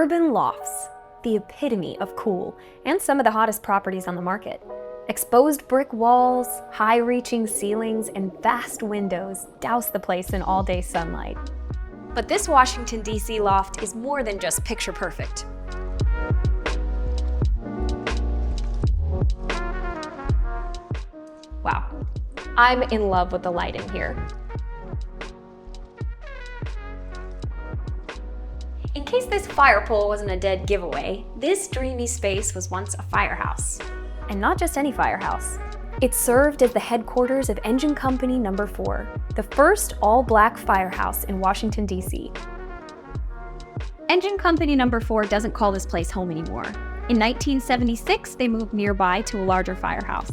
Urban lofts, the epitome of cool, and some of the hottest properties on the market. Exposed brick walls, high-reaching ceilings, and vast windows douse the place in all-day sunlight. But this Washington, D.C. loft is more than just picture perfect. Wow, I'm in love with the lighting here. In case this fire pole wasn't a dead giveaway, this dreamy space was once a firehouse. And not just any firehouse. It served as the headquarters of Engine Company No. 4, the first all-black firehouse in Washington, D.C. Engine Company No. 4 doesn't call this place home anymore. In 1976, they moved nearby to a larger firehouse.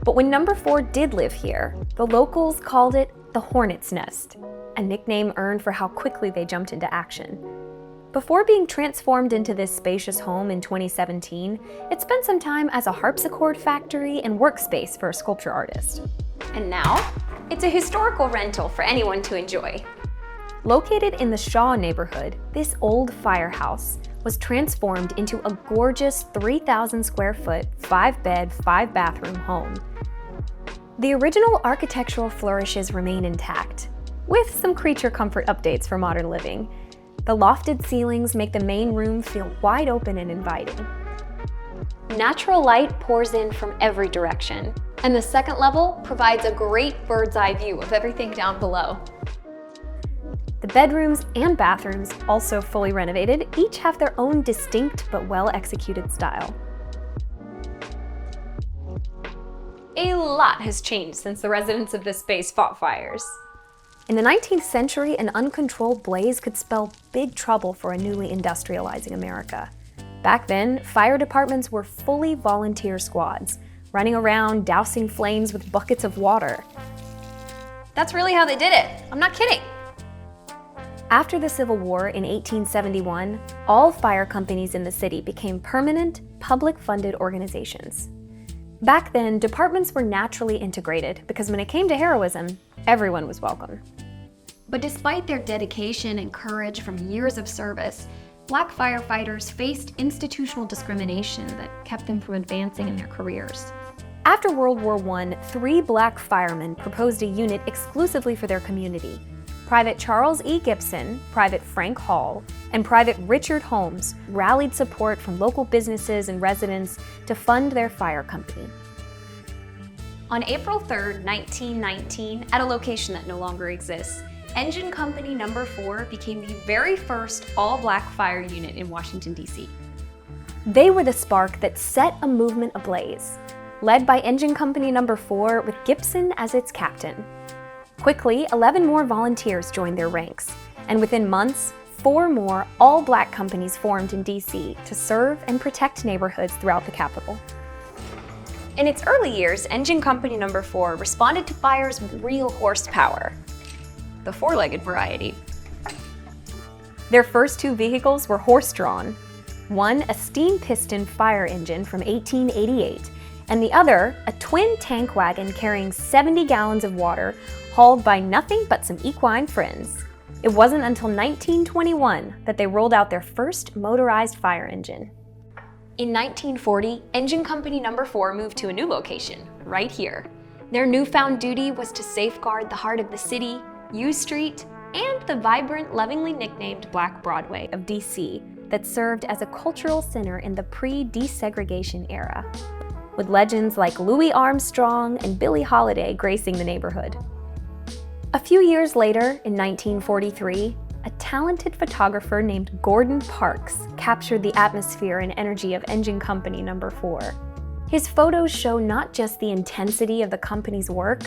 But when No. 4 did live here, the locals called it the Hornet's Nest, a nickname earned for how quickly they jumped into action. Before being transformed into this spacious home in 2017, it spent some time as a harpsichord factory and workspace for a sculpture artist. And now, it's a historical rental for anyone to enjoy. Located in the Shaw neighborhood, this old firehouse was transformed into a gorgeous 3,000 square foot, 5-bed, 5-bathroom home. The original architectural flourishes remain intact, with some creature comfort updates for modern living. The lofted ceilings make the main room feel wide open and inviting. Natural light pours in from every direction, and the second level provides a great bird's eye view of everything down below. The bedrooms and bathrooms, also fully renovated, each have their own distinct but well-executed style. A lot has changed since the residents of this space fought fires. In the 19th century, an uncontrolled blaze could spell big trouble for a newly industrializing America. Back then, fire departments were fully volunteer squads, running around dousing flames with buckets of water. That's really how they did it. I'm not kidding. After the Civil War in 1871, all fire companies in the city became permanent, public-funded organizations. Back then, departments were naturally integrated because when it came to heroism, everyone was welcome. But despite their dedication and courage from years of service, Black firefighters faced institutional discrimination that kept them from advancing in their careers. After World War I, 3 Black firemen proposed a unit exclusively for their community. Private Charles E. Gibson, Private Frank Hall, and Private Richard Holmes rallied support from local businesses and residents to fund their fire company. On April 3, 1919, at a location that no longer exists, Engine Company No. 4 became the very first all-black fire unit in Washington, D.C. They were the spark that set a movement ablaze, led by Engine Company No. 4 with Gibson as its captain. Quickly, 11 more volunteers joined their ranks, and within months, 4 more all-black companies formed in D.C. to serve and protect neighborhoods throughout the capital. In its early years, Engine Company No. 4 responded to fires with real horsepower, the 4-legged variety. Their first 2 vehicles were horse-drawn, one a steam piston fire engine from 1888, and the other a twin tank wagon carrying 70 gallons of water, hauled by nothing but some equine friends. It wasn't until 1921 that they rolled out their first motorized fire engine. In 1940, Engine Company No. 4 moved to a new location, right here. Their newfound duty was to safeguard the heart of the city, U Street, and the vibrant, lovingly nicknamed Black Broadway of DC that served as a cultural center in the pre-desegregation era, with legends like Louis Armstrong and Billie Holiday gracing the neighborhood. A few years later, in 1943, a talented photographer named Gordon Parks captured the atmosphere and energy of Engine Company No. 4. His photos show not just the intensity of the company's work,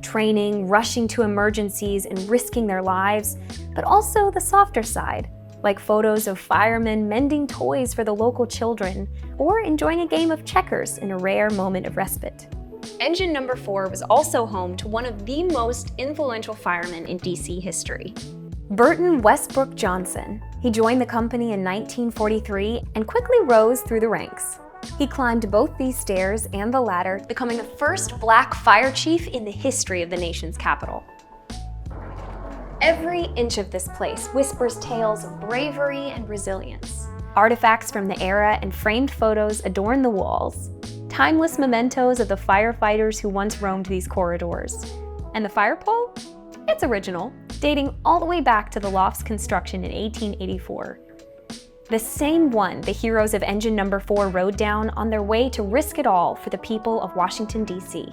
training, rushing to emergencies, and risking their lives, but also the softer side, like photos of firemen mending toys for the local children or enjoying a game of checkers in a rare moment of respite. Engine No. 4 was also home to one of the most influential firemen in DC history, Burton Westbrook Johnson. He joined the company in 1943 and quickly rose through the ranks. He climbed both these stairs and the ladder, becoming the first Black fire chief in the history of the nation's capital. Every inch of this place whispers tales of bravery and resilience. Artifacts from the era and framed photos adorn the walls, timeless mementos of the firefighters who once roamed these corridors. And the fire pole? It's original, dating all the way back to the Loft's construction in 1884. The same one the heroes of Engine No. 4 rode down on their way to risk it all for the people of Washington, D.C.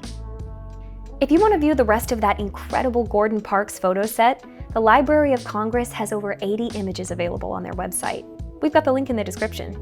If you want to view the rest of that incredible Gordon Parks photo set, the Library of Congress has over 80 images available on their website. We've got the link in the description.